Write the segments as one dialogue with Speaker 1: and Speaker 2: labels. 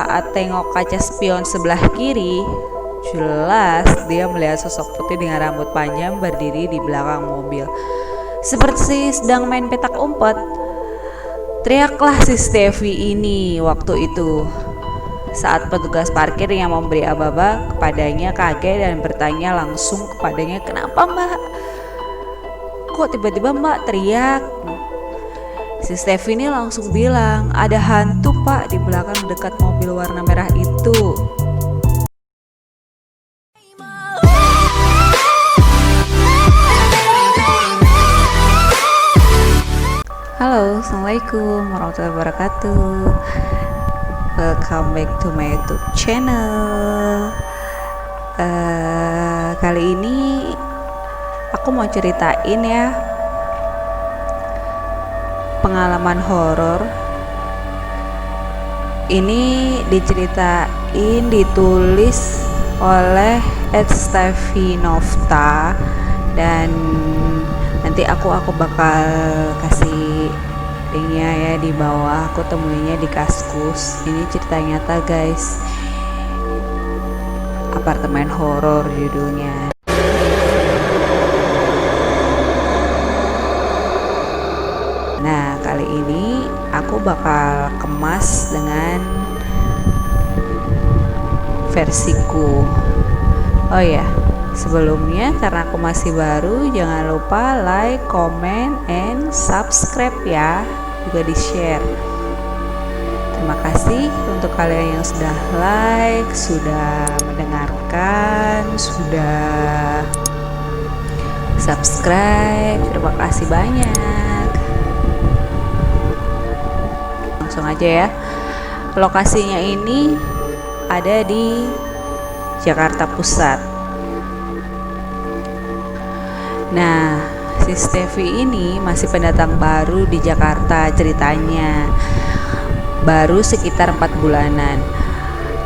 Speaker 1: saat tengok kaca spion sebelah kiri, jelas dia melihat sosok putih dengan rambut panjang berdiri di belakang mobil. Seperti sedang main petak umpet, teriaklah si Steffi ini waktu itu. Saat petugas parkir yang memberi aba-aba kepadanya kaget dan bertanya langsung kepadanya, "Kenapa mbak? Kok tiba-tiba mbak teriak?" Si Steffi ini langsung bilang, "Ada hantu pak di belakang dekat mobil warna merah itu." Halo, assalamualaikum warahmatullahi wabarakatuh. Welcome back to my YouTube channel. Kali ini aku mau ceritain ya pengalaman horor. Ini diceritain, ditulis oleh Steffi Novta, dan nanti aku bakal kasih linknya ya di bawah. Aku temuinya di Kaskus. Ini cerita nyata guys, apartemen horor judulnya. Nah, kali ini aku bakal kemas dengan versiku. Oh ya, sebelumnya karena aku masih baru, jangan lupa like, comment, and subscribe ya, juga di share. Terima kasih untuk kalian yang sudah like, sudah mendengarkan, sudah subscribe. Terima kasih banyak. Langsung aja ya. Lokasinya ini ada di Jakarta Pusat. Nah, si Steffi ini masih pendatang baru di Jakarta ceritanya. Baru sekitar 4 bulanan.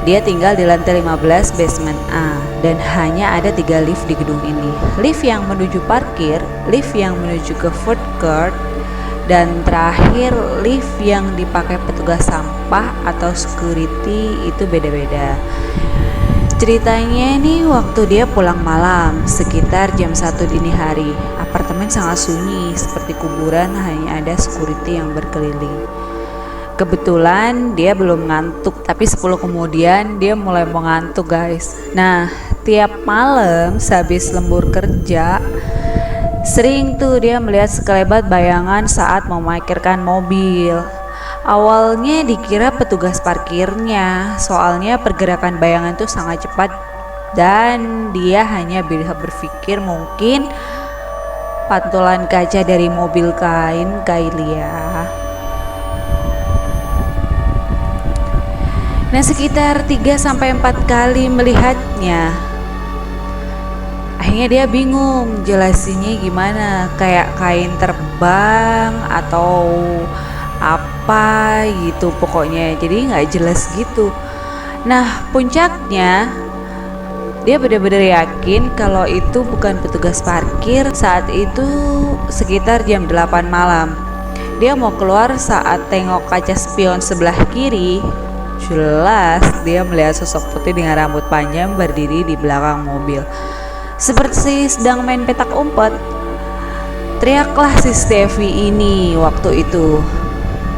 Speaker 1: Dia tinggal di lantai 15 basement A, dan hanya ada 3 lift di gedung ini. Lift yang menuju parkir, lift yang menuju ke food court, dan terakhir lift yang dipakai petugas sampah atau security. Itu beda-beda. Ceritanya ini waktu dia pulang malam sekitar jam 1 dini hari. Apartemen sangat sunyi seperti kuburan, hanya ada security yang berkeliling. Kebetulan dia belum ngantuk, tapi 10 kemudian dia mulai mengantuk guys. Nah, tiap malam sehabis lembur kerja, sering tuh dia melihat sekelebat bayangan saat memarkirkan mobil. Awalnya dikira petugas parkirnya, soalnya pergerakan bayangan itu sangat cepat, dan dia hanya bisa berpikir mungkin pantulan kaca dari mobil kain kali ya. Nah, sekitar 3-4 kali melihatnya. Akhirnya dia bingung jelasinnya gimana, kayak kain terbang atau apa gitu pokoknya, jadi nggak jelas gitu. Nah, puncaknya dia benar-benar yakin kalau itu bukan petugas parkir. Saat itu sekitar jam 8 malam. Dia mau keluar saat tengok kaca spion sebelah kiri, jelas dia melihat sosok putih dengan rambut panjang berdiri di belakang mobil. Seperti sedang main petak umpet, teriaklah si Steffi ini waktu itu.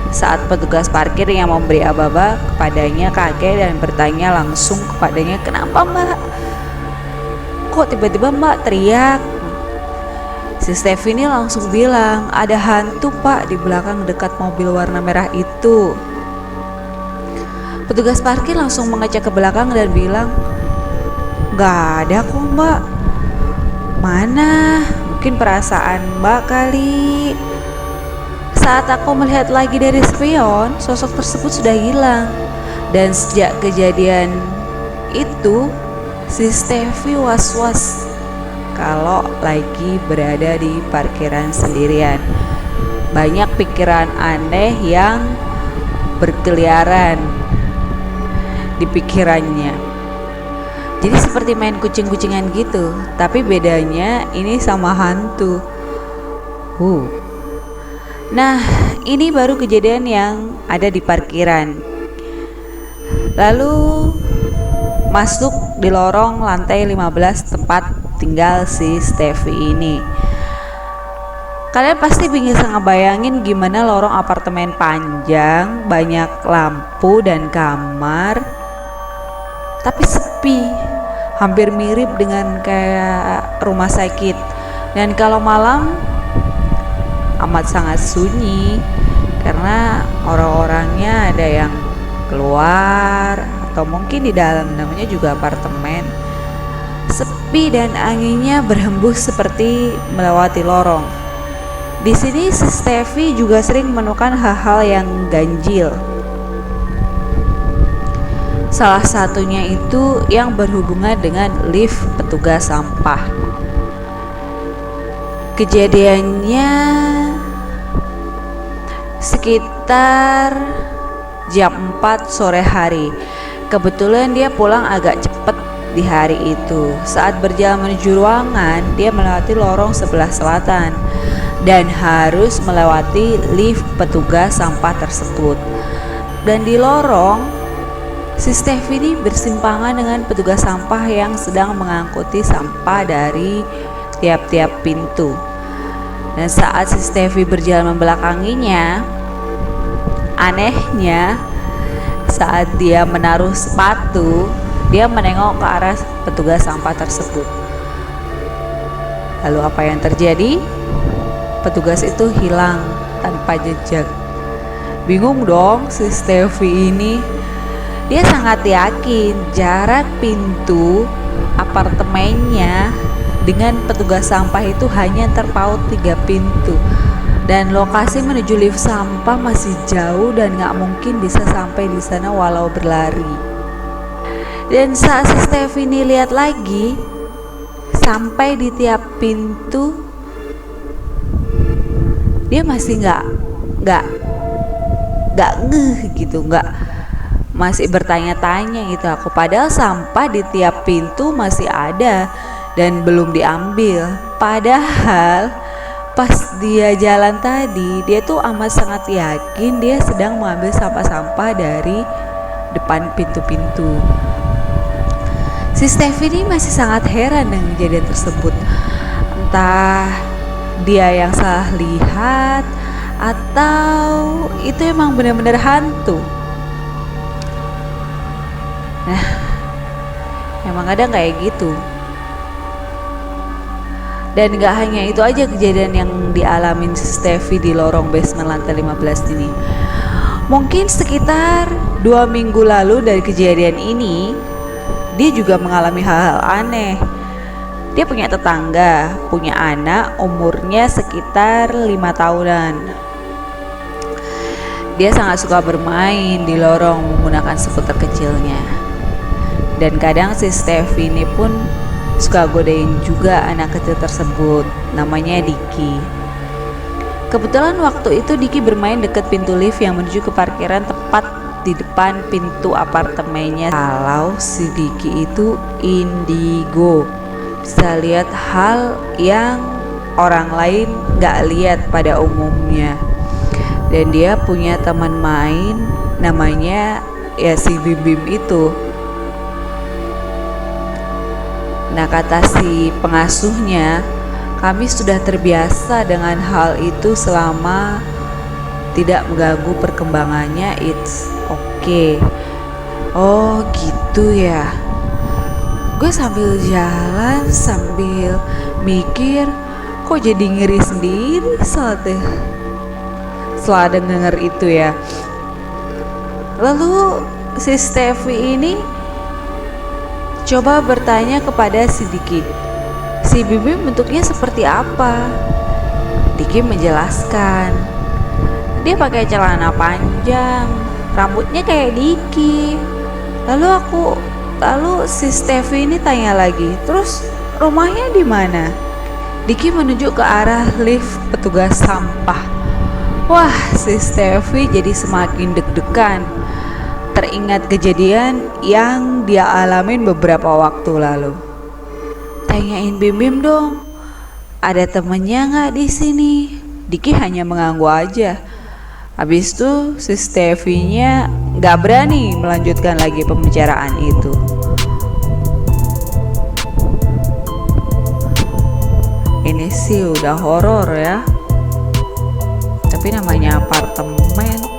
Speaker 1: Saat petugas parkir yang memberi aba-aba kepadanya kaget dan bertanya langsung kepadanya, "Kenapa mbak? Kok tiba-tiba mbak teriak?" Si Steffi ini langsung bilang, "Ada hantu pak di belakang dekat mobil warna merah itu." Petugas parkir langsung mengecek ke belakang dan bilang, "Gak ada kok mbak." "Mana? Mungkin perasaan mbak kali." Saat aku melihat lagi dari spion, sosok tersebut sudah hilang. Dan sejak kejadian itu, si Steffi was-was kalau lagi berada di parkiran sendirian. Banyak pikiran aneh yang berkeliaran di pikirannya. Jadi seperti main kucing-kucingan gitu, tapi bedanya ini sama hantu. Nah, ini baru kejadian yang ada di parkiran. lalu masuk di lorong lantai 15 tempat tinggal si Steffi ini. Kalian pasti bisa ngebayangin gimana lorong apartemen panjang, banyak lampu dan kamar, tapi sepi, hampir mirip dengan kayak rumah sakit. Dan kalau malam amat sangat sunyi karena orang-orangnya ada yang keluar atau mungkin di dalam, namanya juga apartemen. Sepi dan anginnya berhembus seperti melewati lorong. Di sini si Steffi juga sering menemukan hal-hal yang ganjil. Salah satunya itu yang berhubungan dengan lift petugas sampah. Kejadiannya sekitar jam 4 sore hari. Kebetulan dia pulang agak cepat di hari itu. Saat berjalan menuju ruangan, dia melewati lorong sebelah selatan dan harus melewati lift petugas sampah tersebut. Dan di lorong, si Steffi ini bersimpangan dengan petugas sampah yang sedang mengangkuti sampah dari tiap-tiap pintu. Dan saat si Steffi berjalan membelakanginya, anehnya saat dia menaruh sepatu, dia menengok ke arah petugas sampah tersebut. Lalu apa yang terjadi? Petugas itu hilang tanpa jejak. Bingung dong si Steffi ini. Dia sangat yakin jarak pintu apartemennya dengan petugas sampah itu hanya terpaut 3 pintu. Dan lokasi menuju lift sampah masih jauh dan gak mungkin bisa sampai di sana walau berlari. Dan saat si Steffi ini lihat lagi, sampai di tiap pintu, dia masih gak ngeh gitu, masih bertanya-tanya gitu aku. Padahal sampah di tiap pintu masih ada dan belum diambil. Padahal pas dia jalan tadi, dia tuh amat sangat yakin dia sedang mengambil sampah-sampah dari depan pintu-pintu. Si Steffi ini masih sangat heran dengan kejadian tersebut. Entah dia yang salah lihat atau itu emang benar-benar hantu. Nah, emang kadang kayak gitu. Dan gak hanya itu aja kejadian yang dialamin Steffi di lorong basement lantai 15 ini. Mungkin sekitar 2 minggu lalu dari kejadian ini, dia juga mengalami hal-hal aneh. Dia punya tetangga, punya anak umurnya sekitar 5 tahunan. Dia sangat suka bermain di lorong menggunakan skuter kecilnya. Dan kadang si Steffi ini pun suka godain juga anak kecil tersebut, namanya Diki. Kebetulan waktu itu Diki bermain dekat pintu lift yang menuju ke parkiran tepat di depan pintu apartemennya. Kalau si Diki itu indigo, bisa lihat hal yang orang lain gak lihat pada umumnya. Dan dia punya teman main namanya ya si Bim Bim itu. Nah, kata si pengasuhnya, kami sudah terbiasa dengan hal itu selama tidak mengganggu perkembangannya. It's okay. Oh gitu ya. Gue sambil jalan sambil mikir, kok jadi ngeri sendiri setelah denger itu ya. Lalu si Steffi ini coba bertanya kepada si Diki, si Bibi bentuknya seperti apa? Diki menjelaskan, dia pakai celana panjang, rambutnya kayak Diki. Lalu si Steffi ini tanya lagi, terus rumahnya di mana? Diki menunjuk ke arah lift petugas sampah. Wah, si Steffi jadi semakin deg-degan. Teringat kejadian yang dia alamin beberapa waktu lalu. Tanyain Bim Bim dong, ada temennya nggak di sini? Diki hanya mengangguk aja. Habis itu si Steffi-nya gak berani melanjutkan lagi pembicaraan itu. Ini sih udah horor ya, tapi namanya apartemen.